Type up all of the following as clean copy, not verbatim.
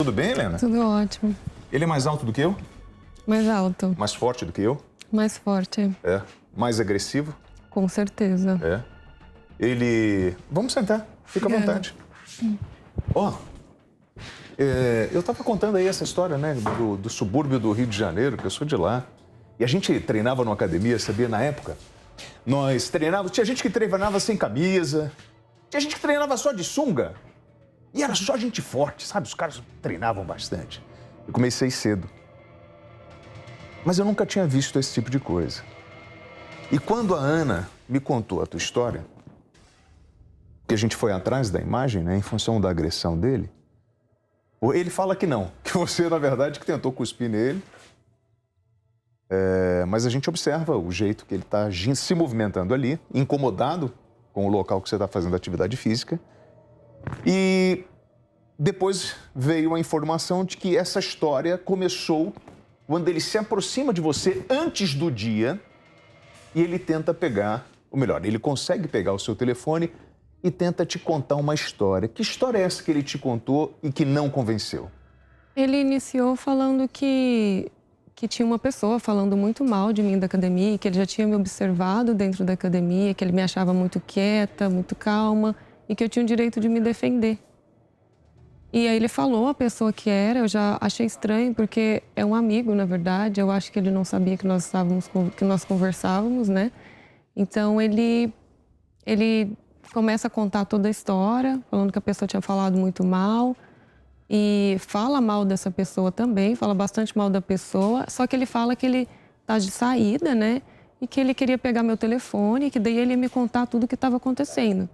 Tudo bem, Helena? Tudo ótimo. Ele é mais alto do que eu? Mais alto. Mais forte do que eu? Mais forte. É. Mais agressivo? Com certeza. É. Ele... Vamos sentar. Fica à vontade. Ó, eu tava contando aí essa história, né, do subúrbio do Rio de Janeiro, que eu sou de lá. E a gente treinava numa academia, sabia, na época? Nós treinávamos, tinha gente que treinava sem camisa, tinha gente que treinava só de sunga. E era só gente forte, sabe? Os caras treinavam bastante. Eu comecei cedo. Mas eu nunca tinha visto esse tipo de coisa. E quando a Ana me contou a tua história, que a gente foi atrás da imagem, né, em função da agressão dele, ele fala que não, que você, na verdade, que tentou cuspir nele. Mas a gente observa o jeito que ele está se movimentando ali, incomodado com o local que você está fazendo atividade física. E depois veio a informação de que essa história começou quando ele se aproxima de você antes do dia e ele tenta pegar, ou melhor, ele consegue pegar o seu telefone e tenta te contar uma história. Que história é essa que ele te contou e que não convenceu? Ele iniciou falando que tinha uma pessoa falando muito mal de mim da academia, que ele já tinha me observado dentro da academia, que ele me achava muito quieta, muito calma e que eu tinha o direito de me defender. E aí ele falou a pessoa que era, eu já achei estranho, porque é um amigo, na verdade. Eu acho que ele não sabia que nós conversávamos, né? Então ele começa a contar toda a história, falando que a pessoa tinha falado muito mal. E fala mal dessa pessoa também, fala bastante mal da pessoa. Só que ele fala que ele tá de saída, né? E que ele queria pegar meu telefone, e que daí ele ia me contar tudo o que estava acontecendo.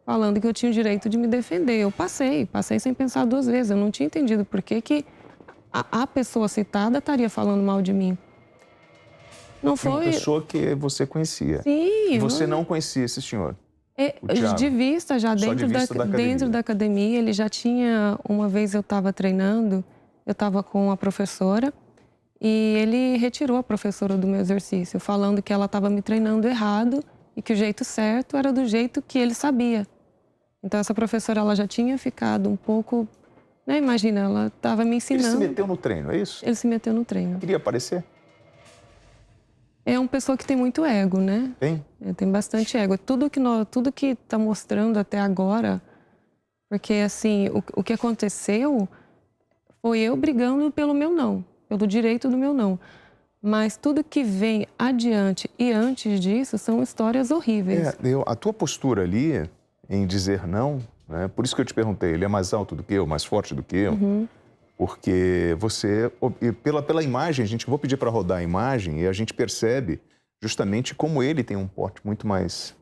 Falando que eu tinha o direito de me defender. Eu passei sem pensar duas vezes. Eu não tinha entendido por que a pessoa citada estaria falando mal de mim. Não foi... Uma pessoa que você conhecia. Sim. E você não conhecia esse senhor? De vista, já dentro da academia. Ele já tinha... Uma vez eu estava treinando, eu estava com a professora e ele retirou a professora do meu exercício, falando que ela estava me treinando errado e que o jeito certo era do jeito que ele sabia. Então, essa professora, ela já tinha ficado um pouco... Né? Imagina, ela estava me ensinando... Ele se meteu no treino, é isso? Ele se meteu no treino. Queria aparecer? É uma pessoa que tem muito ego, né? Tem? Tem bastante ego. Tudo que está mostrando até agora... Porque, assim, o que aconteceu foi eu brigando pelo meu não. Pelo direito do meu não. Mas tudo que vem adiante e antes disso são histórias horríveis. A tua postura ali... em dizer não, né? Por isso que eu te perguntei, ele é mais alto do que eu, mais forte do que eu? Uhum. Porque você, pela imagem, vou pedir para rodar a imagem e a gente percebe justamente como ele tem um porte muito mais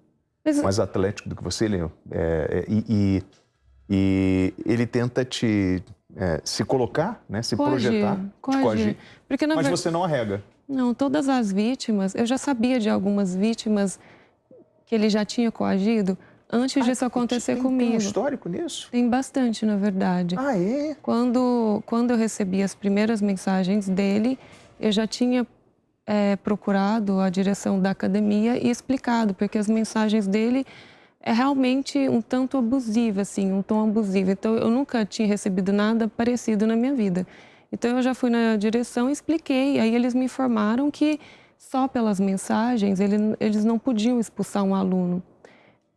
atlético do que você, e ele tenta se colocar, né? Se projetar, te coagir, porque, mas você não arrega. Não, todas as vítimas, eu já sabia de algumas vítimas que ele já tinha coagido, antes disso acontecer comigo. Tem um histórico nisso? Tem bastante, na verdade. Ah, é? Quando eu recebi as primeiras mensagens dele, eu já tinha procurado a direção da academia e explicado, porque as mensagens dele é realmente um tanto abusiva, assim, um tom abusivo. Então, eu nunca tinha recebido nada parecido na minha vida. Então, eu já fui na direção e expliquei. Aí, eles me informaram que só pelas mensagens eles não podiam expulsar um aluno.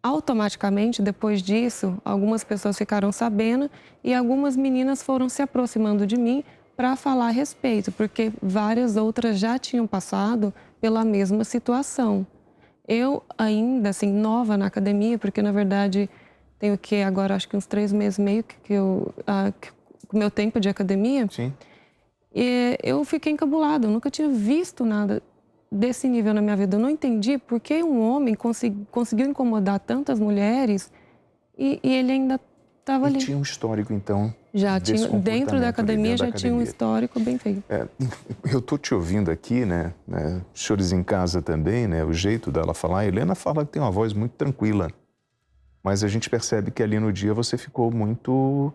Automaticamente, depois disso, algumas pessoas ficaram sabendo e algumas meninas foram se aproximando de mim para falar a respeito, porque várias outras já tinham passado pela mesma situação. Eu ainda, assim, nova na academia, porque, na verdade, tenho que agora, acho que uns 3 meses e meio com o meu tempo de academia. Sim. E eu fiquei encabulada, eu nunca tinha visto nada desse nível na minha vida. Eu não entendi por que um homem conseguiu incomodar tantas mulheres e ele ainda estava ali. E tinha um histórico, então, já tinha, dentro da academia já tinha um histórico bem feio. Eu estou te ouvindo aqui, né? Os senhores em casa também, né? O jeito dela falar. A Helena fala que tem uma voz muito tranquila. Mas a gente percebe que ali no dia você ficou muito...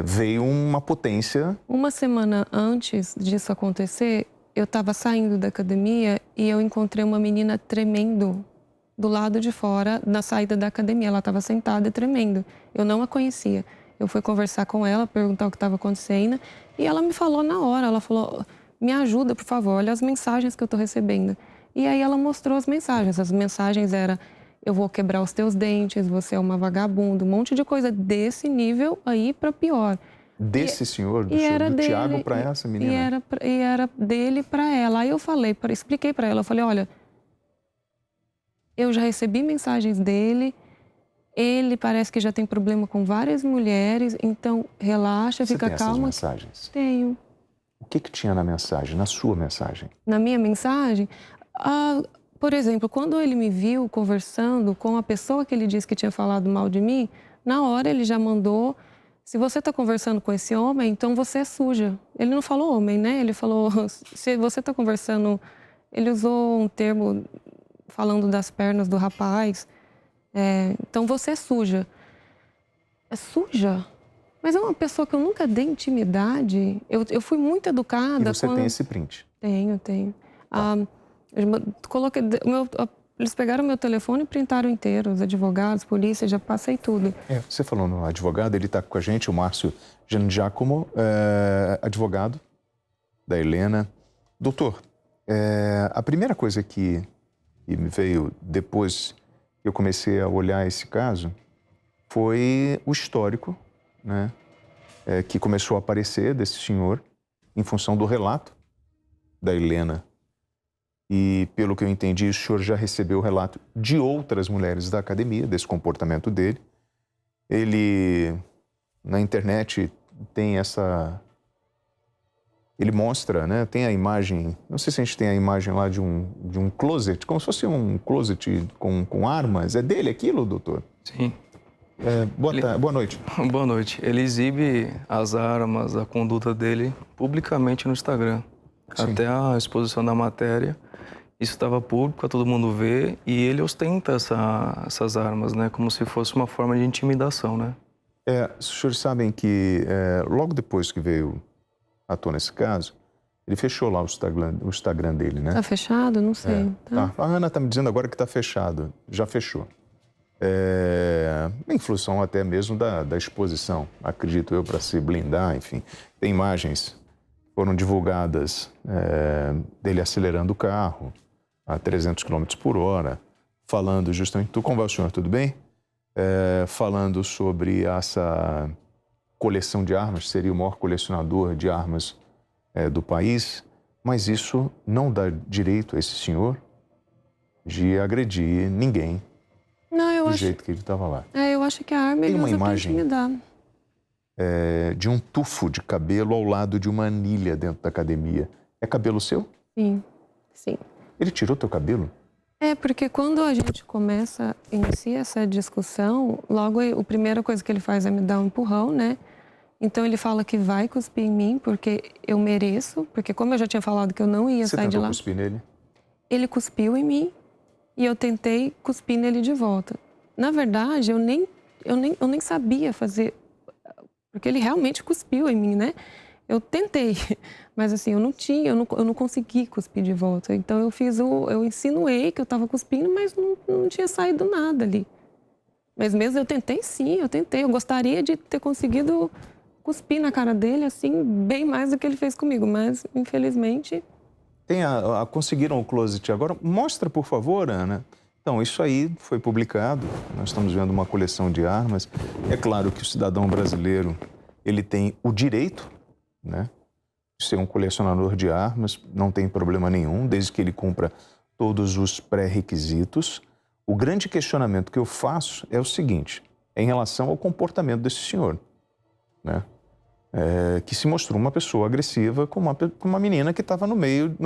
veio uma potência. Uma semana antes disso acontecer, eu estava saindo da academia e eu encontrei uma menina tremendo do lado de fora, na saída da academia. Ela estava sentada e tremendo. Eu não a conhecia. Eu fui conversar com ela, perguntar o que estava acontecendo, e ela me falou na hora, ela falou, me ajuda, por favor, olha as mensagens que eu estou recebendo. E aí ela mostrou as mensagens eram, eu vou quebrar os teus dentes, você é uma vagabunda, um monte de coisa desse nível aí para pior. Desse senhor, do dele, Tiago para essa menina? E era dele para ela. Aí eu expliquei para ela, eu falei, olha, eu já recebi mensagens dele, ele parece que já tem problema com várias mulheres, então relaxa, Você fica tem calma. essas mensagens? Tenho. O que tinha na mensagem, na sua mensagem? Na minha mensagem, por exemplo, quando ele me viu conversando com a pessoa que ele disse que tinha falado mal de mim, na hora ele já mandou, se você está conversando com esse homem, então você é suja. Ele não falou homem, né? Ele falou, se você está conversando, ele usou um termo falando das pernas do rapaz, então você é suja. É suja? Mas é uma pessoa que eu nunca dei intimidade. Eu fui muito educada. E você tem esse print? Tenho. Eles pegaram meu telefone e printaram inteiro, os advogados, polícia, já passei tudo. Você falou no advogado, ele está com a gente, o Márcio Giangiacomo, advogado da Helena. Doutor, a primeira coisa que me veio depois que eu comecei a olhar esse caso foi o histórico, né, que começou a aparecer desse senhor em função do relato da Helena. E, pelo que eu entendi, o senhor já recebeu o relato de outras mulheres da academia, desse comportamento dele. Ele, na internet, tem essa... Ele mostra, né? Tem a imagem... Não sei se a gente tem a imagem lá de um closet, como se fosse um closet com armas. É dele aquilo, doutor? Sim. Boa noite. Boa noite. Ele exibe as armas, a conduta dele publicamente no Instagram. Sim. Até a exposição da matéria, isso estava público, a todo mundo ver, e ele ostenta essas armas, né? Como se fosse uma forma de intimidação, né? Os senhores sabem que logo depois que veio à tona esse caso, ele fechou lá o Instagram dele, né? Tá fechado? Não sei. Tá. A Ana tá me dizendo agora que tá fechado. Já fechou. Em função até mesmo da exposição, acredito eu, para se blindar, enfim. Tem imagens que foram divulgadas dele acelerando o carro a 300 km por hora, falando justamente... Como vai o senhor? Tudo bem? Falando sobre essa coleção de armas, seria o maior colecionador de armas do país, mas isso não dá direito a esse senhor de agredir ninguém. Não, do jeito que ele estava lá. Eu acho que a arma ele usa pra intimidar. De um tufo de cabelo ao lado de uma anilha dentro da academia. É cabelo seu? Sim. Ele tirou teu cabelo? Porque quando a gente inicia essa discussão, logo a primeira coisa que ele faz é me dar um empurrão, né? Então ele fala que vai cuspir em mim porque eu mereço, porque como eu já tinha falado que eu não ia sair de lá. Você tentou cuspir nele? Ele cuspiu em mim. E eu tentei cuspir nele de volta. Na verdade, eu nem sabia fazer, porque ele realmente cuspiu em mim, né? Eu tentei, mas assim, eu não consegui cuspir de volta. Então eu insinuei que eu estava cuspindo, mas não tinha saído nada ali. Mas mesmo eu tentei, sim, eu gostaria de ter conseguido cuspir na cara dele, assim, bem mais do que ele fez comigo, mas infelizmente... Conseguiram o closet agora? Mostra, por favor, Ana. Então, isso aí foi publicado. Nós estamos vendo uma coleção de armas. É claro que o cidadão brasileiro, ele tem o direito, né, de ser um colecionador de armas, não tem problema nenhum, desde que ele cumpra todos os pré-requisitos. O grande questionamento que eu faço é o seguinte, em relação ao comportamento desse senhor, né? Que se mostrou uma pessoa agressiva com uma menina que estava no meio...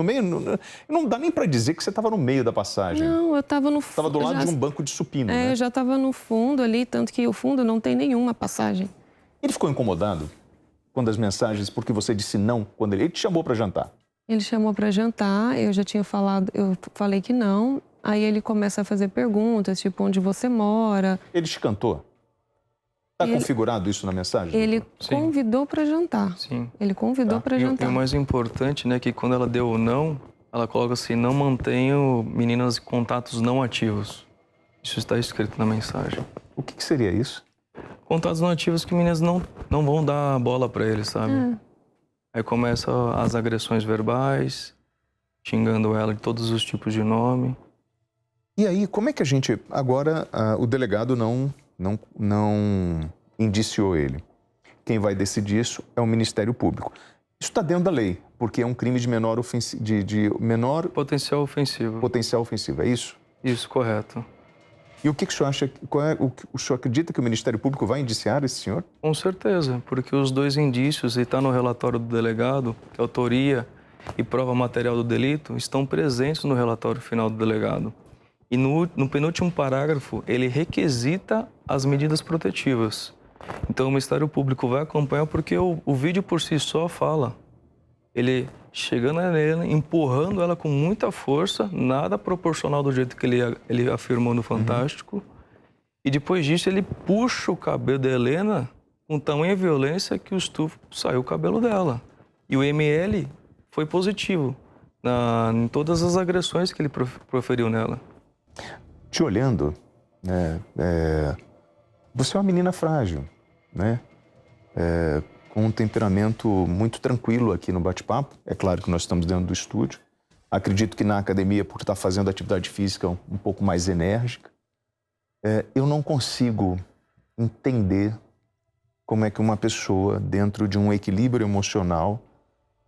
Não dá nem para dizer que você estava no meio da passagem. Não, eu estava no fundo. Estava do lado de um banco de supino, né? Eu já estava no fundo ali, tanto que o fundo não tem nenhuma passagem. Ele ficou incomodado quando as mensagens, porque você disse não, quando ele te chamou para jantar? Ele chamou para jantar, eu falei que não. Aí ele começa a fazer perguntas, tipo, onde você mora. Ele te cantou? Está configurado isso na mensagem? Ele convidou para jantar. Sim. Ele convidou para jantar. E o mais importante, né, que quando ela deu o não, ela coloca assim, não mantenho meninas em contatos não ativos. Isso está escrito na mensagem. O que seria isso? Contatos nativos que meninas não vão dar bola para ele, sabe? Aí começa as agressões verbais, xingando ela de todos os tipos de nome. E aí, como é que a gente... Agora, o delegado não indiciou ele. Quem vai decidir isso é o Ministério Público. Isso está dentro da lei, porque é um crime de menor menor Potencial ofensivo. potencial ofensivo, é isso? Isso, correto. E o que o senhor acha? O senhor acredita que o Ministério Público vai indiciar esse senhor? Com certeza, porque os 2 indícios, e está no relatório do delegado, que a autoria e prova material do delito estão presentes no relatório final do delegado. E no penúltimo parágrafo, ele requisita as medidas protetivas. Então, o Ministério Público vai acompanhar porque o vídeo por si só fala. Ele chegando nela, empurrando ela com muita força, nada proporcional do jeito que ele afirmou no Fantástico. E depois disso, ele puxa o cabelo da Helena com tamanha violência que o estupro saiu o cabelo dela. E o ML foi positivo em todas as agressões que ele proferiu nela. Te olhando, você é uma menina frágil, né? Com um temperamento muito tranquilo aqui no bate-papo. É claro que nós estamos dentro do estúdio. Acredito que na academia, por estar fazendo atividade física um pouco mais enérgica, eu não consigo entender como é que uma pessoa, dentro de um equilíbrio emocional,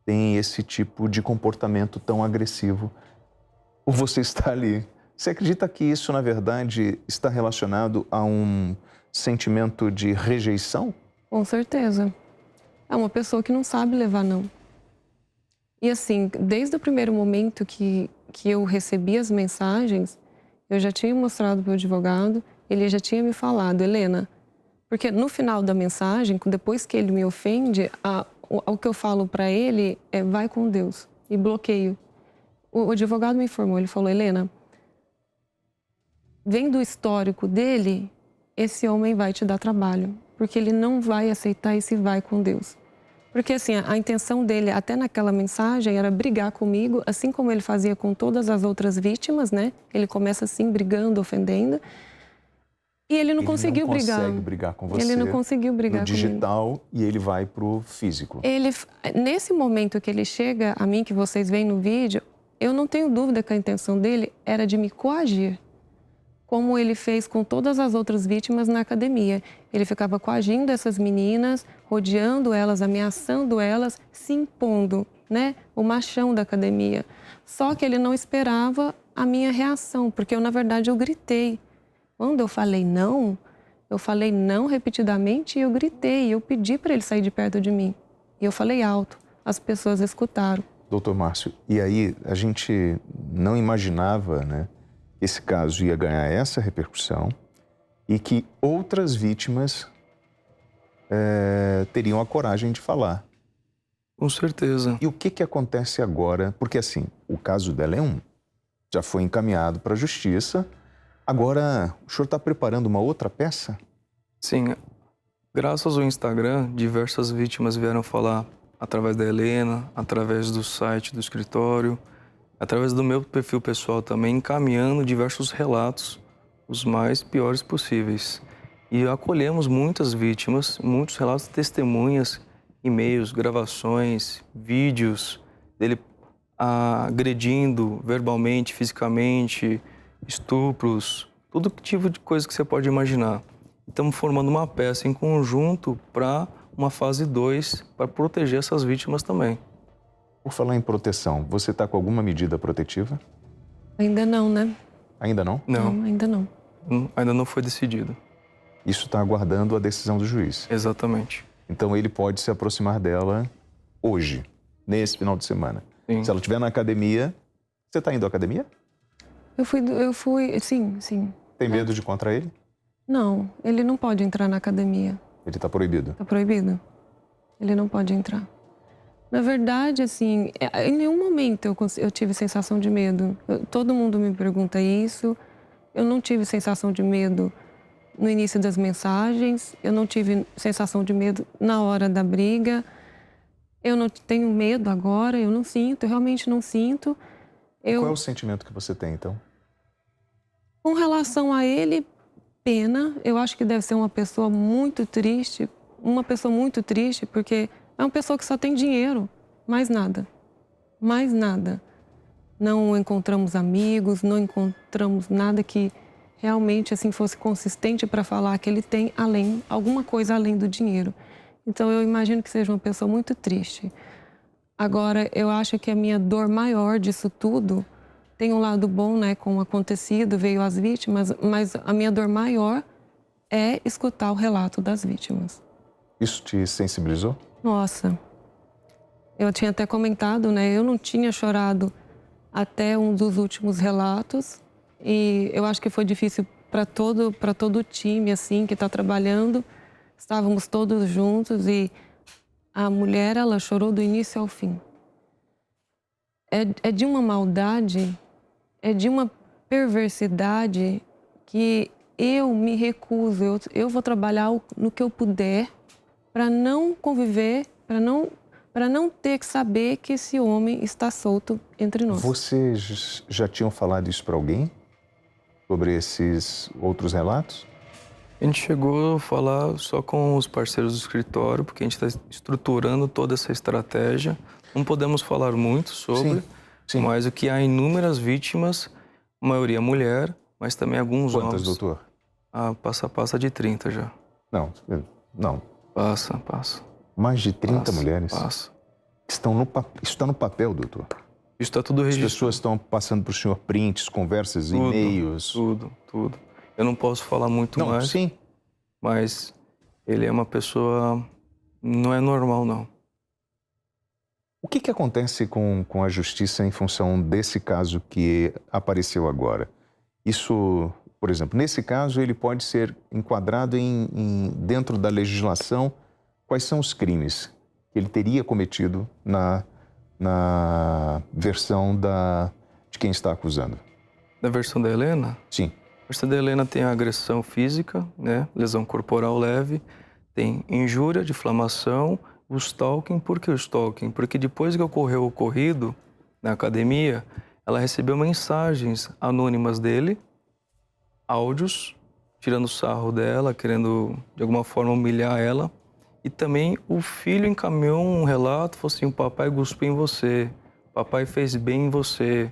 tem esse tipo de comportamento tão agressivo por você estar ali. Você acredita que isso, na verdade, está relacionado a um sentimento de rejeição? Com certeza. É uma pessoa que não sabe levar não. E assim, desde o primeiro momento que eu recebi as mensagens, eu já tinha mostrado para o advogado, ele já tinha me falado, Helena, porque no final da mensagem, depois que ele me ofende, o que eu falo para ele é vai com Deus e bloqueio. O advogado me informou, ele falou, Helena, vendo o histórico dele, esse homem vai te dar trabalho, porque ele não vai aceitar esse vai com Deus. Porque assim, a intenção dele, até naquela mensagem, era brigar comigo, assim como ele fazia com todas as outras vítimas, né? Ele começa assim, brigando, ofendendo. E ele não conseguiu brigar. Ele não consegue brigar com você. Ele não conseguiu brigar no digital comigo. E ele vai pro físico. Nesse momento que ele chega a mim, que vocês veem no vídeo, eu não tenho dúvida que a intenção dele era de me coagir, como ele fez com todas as outras vítimas na academia. Ele ficava coagindo essas meninas, rodeando elas, ameaçando elas, se impondo, né? O machão da academia. Só que ele não esperava a minha reação, porque na verdade, eu gritei. Quando eu falei não repetidamente e eu gritei. Eu pedi para ele sair de perto de mim. E eu falei alto. As pessoas escutaram. Doutor Márcio, e aí a gente não imaginava, né? Esse caso ia ganhar essa repercussão e que outras vítimas teriam a coragem de falar. Com certeza. E o que acontece agora? Porque assim, o caso dela já foi encaminhado para a justiça. Agora, o senhor está preparando uma outra peça? Sim. Graças ao Instagram, diversas vítimas vieram falar através da Helena, através do site do escritório, através do meu perfil pessoal também, encaminhando diversos relatos, os mais piores possíveis. E acolhemos muitas vítimas, muitos relatos, testemunhas, e-mails, gravações, vídeos dele agredindo verbalmente, fisicamente, estupros, todo tipo de coisa que você pode imaginar. Estamos formando uma peça em conjunto para uma fase 2, para proteger essas vítimas também. Por falar em proteção, você está com alguma medida protetiva? Ainda não, né? Ainda não? Não. Ainda não. Ainda não foi decidido. Isso está aguardando a decisão do juiz? Exatamente. Então ele pode se aproximar dela hoje, nesse final de semana. Sim. Se ela estiver na academia... Você está indo à academia? Eu fui, sim. Tem medo de ir contra ele? Não, ele não pode entrar na academia. Ele está proibido? Está proibido. Ele não pode entrar. Na verdade, assim, em nenhum momento eu tive sensação de medo. Todo mundo me pergunta isso. Eu não tive sensação de medo no início das mensagens. Eu não tive sensação de medo na hora da briga. Eu não tenho medo agora, eu não sinto, eu realmente não sinto. Qual é o sentimento que você tem, então? Com relação a ele, pena, eu acho que deve ser uma pessoa muito triste, porque é uma pessoa que só tem dinheiro, mais nada, mais nada. Não encontramos amigos, não encontramos nada que realmente assim fosse consistente para falar que ele tem alguma coisa além do dinheiro. Então eu imagino que seja uma pessoa muito triste. Agora, eu acho que a minha dor maior disso tudo tem um lado bom, né, com o acontecido, veio as vítimas, mas a minha dor maior é escutar o relato das vítimas. Isso te sensibilizou? Nossa, eu tinha até comentado, né, eu não tinha chorado até um dos últimos relatos e eu acho que foi difícil para todo o time, assim, que está trabalhando. Estávamos todos juntos e a mulher, ela chorou do início ao fim. É de uma maldade, é de uma perversidade que eu me recuso. Eu vou trabalhar no que eu puder para não conviver, para não ter que saber que esse homem está solto entre nós. Vocês já tinham falado isso para alguém? Sobre esses outros relatos? A gente chegou a falar só com os parceiros do escritório, porque a gente está estruturando toda essa estratégia. Não podemos falar muito sobre, sim. mas o que há inúmeras vítimas, a maioria mulher, mas também alguns homens. Quantas, doutor? Passa de 30 já. Não. Passa. Mais de 30 mulheres? Passa. Isso está no papel, doutor? Isso está tudo registrado. As pessoas estão passando para o senhor prints, conversas, e-mails? Tudo. Eu não posso falar muito mais. Sim. Mas ele é uma pessoa... Não é normal, não. O que acontece com a justiça em função desse caso que apareceu agora? Isso, por exemplo, nesse caso ele pode ser enquadrado dentro da legislação. Quais são os crimes que ele teria cometido na versão de quem está acusando? Na versão da Helena? Sim. A versão da Helena tem a agressão física, né? Lesão corporal leve, tem injúria, difamação, o stalking. Por que o stalking? Porque depois que ocorreu o ocorrido na academia, ela recebeu mensagens anônimas dele, áudios, tirando sarro dela, querendo de alguma forma humilhar ela. E também o filho encaminhou um relato, falou assim: o papai cuspiu em você, o papai fez bem em você.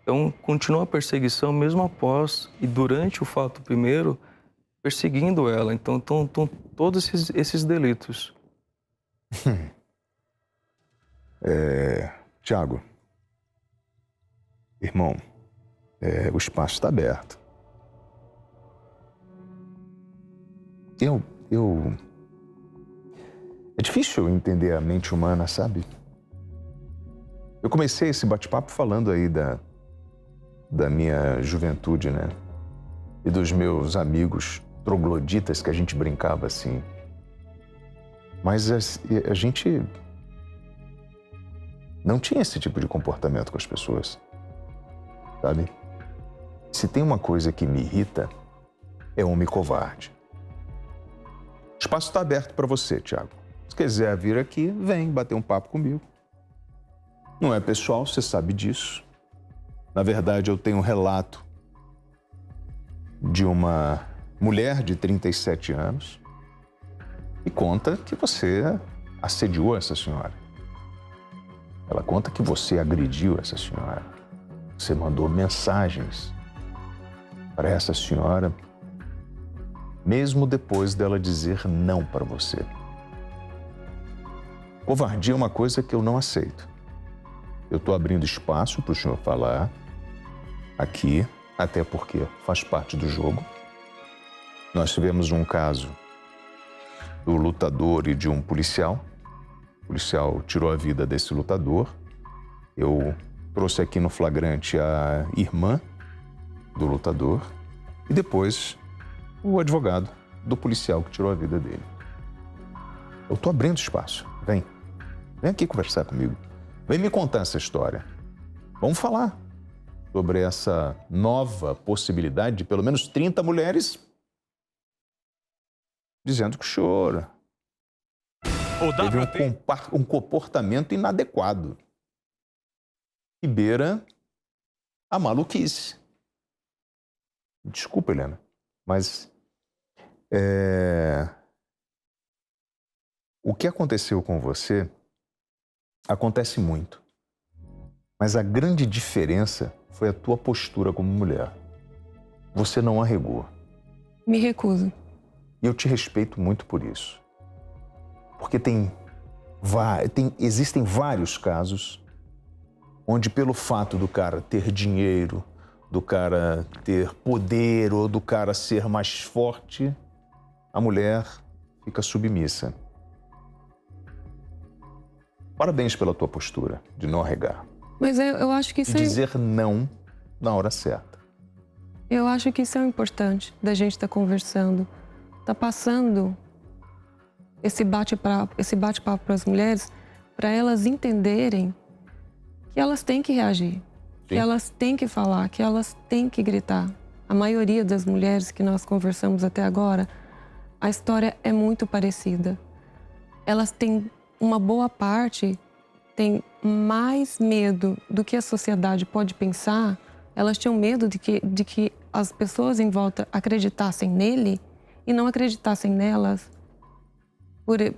Então, continua a perseguição mesmo após e durante o fato primeiro, perseguindo ela. Então, estão todos esses delitos. Tiago, irmão, o espaço está aberto. É difícil entender a mente humana, sabe? Eu comecei esse bate-papo falando aí da minha juventude, né? E dos meus amigos trogloditas que a gente brincava assim. Mas a gente não tinha esse tipo de comportamento com as pessoas, sabe? Se tem uma coisa que me irrita, é homem covarde. O espaço está aberto para você, Tiago. Se quiser vir aqui, vem bater um papo comigo. Não é pessoal, você sabe disso. Na verdade, eu tenho um relato de uma mulher de 37 anos e conta que você assediou essa senhora. Ela conta que você agrediu essa senhora. Você mandou mensagens para essa senhora, mesmo depois dela dizer não para você. Covardia é uma coisa que eu não aceito. Eu estou abrindo espaço para o senhor falar aqui, até porque faz parte do jogo. Nós tivemos um caso do lutador e de um policial. O policial tirou a vida desse lutador. Eu trouxe aqui no flagrante a irmã do lutador e depois o advogado do policial que tirou a vida dele. Eu estou abrindo espaço. Vem aqui conversar comigo. Vem me contar essa história. Vamos falar sobre essa nova possibilidade de pelo menos 30 mulheres dizendo que chora. Teve um comportamento inadequado que beira a maluquice. Desculpa, Helena, Mas o que aconteceu com você acontece muito. Mas a grande diferença foi a tua postura como mulher. Você não arregou. Me recuso. E eu te respeito muito por isso. Porque existem vários casos onde, pelo fato do cara ter dinheiro, do cara ter poder ou do cara ser mais forte, a mulher fica submissa. Parabéns pela tua postura de não arregar. Mas eu acho que isso de dizer não na hora certa. Eu acho que isso é o importante da gente estar conversando. Tá passando esse bate-papo para as mulheres, para elas entenderem que elas têm que reagir, sim, que elas têm que falar, que elas têm que gritar. A maioria das mulheres que nós conversamos até agora, a história é muito parecida. Elas têm, uma boa parte, tem mais medo do que a sociedade pode pensar. Elas tinham medo de que as pessoas em volta acreditassem nele e não acreditassem nelas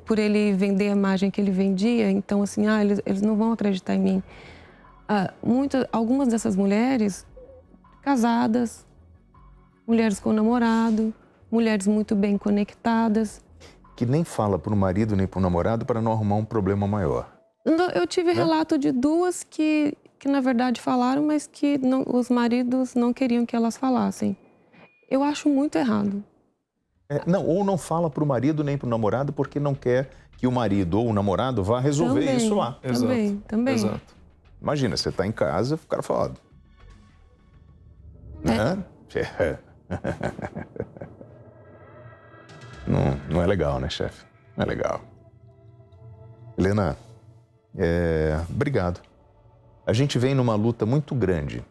por ele vender a imagem que ele vendia. Então, assim, eles não vão acreditar em mim. Algumas dessas mulheres casadas, mulheres com namorado, mulheres muito bem conectadas. Que nem fala para o marido nem para o namorado para não arrumar um problema maior. Eu tive relato de duas que na verdade falaram, mas que os maridos não queriam que elas falassem. Eu acho muito errado. Ou não fala para o marido nem para o namorado porque não quer que o marido ou o namorado vá resolver também, isso lá. Também. Exato. Imagina, você está em casa, o cara fala... Não é legal, né, chefe? Não é legal. Helena, obrigado. A gente vem numa luta muito grande,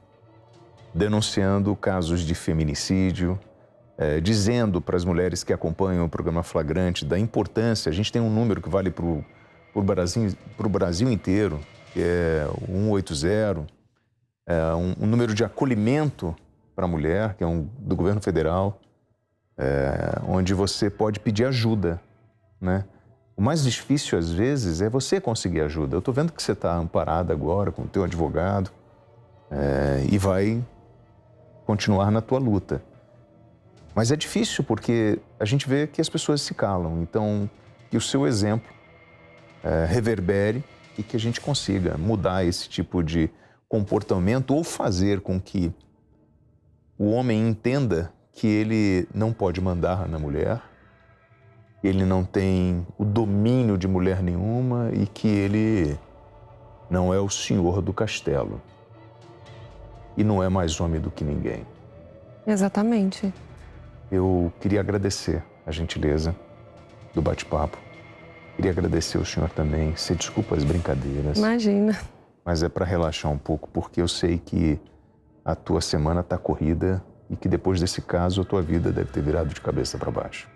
denunciando casos de feminicídio, dizendo para as mulheres que acompanham o programa Flagrante da importância. A gente tem um número que vale para o Brasil inteiro, que é o 180, um número de acolhimento para a mulher, que é do governo federal, onde você pode pedir ajuda, né? O mais difícil, às vezes, é você conseguir ajuda. Eu estou vendo que você está amparada agora com o teu advogado e vai continuar na tua luta. Mas é difícil porque a gente vê que as pessoas se calam. Então, que o seu exemplo reverbere e que a gente consiga mudar esse tipo de comportamento ou fazer com que o homem entenda que ele não pode mandar na mulher, ele não tem o domínio de mulher nenhuma e que ele não é o senhor do castelo e não é mais homem do que ninguém. Exatamente. Eu queria agradecer a gentileza do bate-papo. Queria agradecer ao senhor também. Você desculpa as brincadeiras. Imagina. Mas é para relaxar um pouco, porque eu sei que a tua semana está corrida e que depois desse caso a tua vida deve ter virado de cabeça para baixo.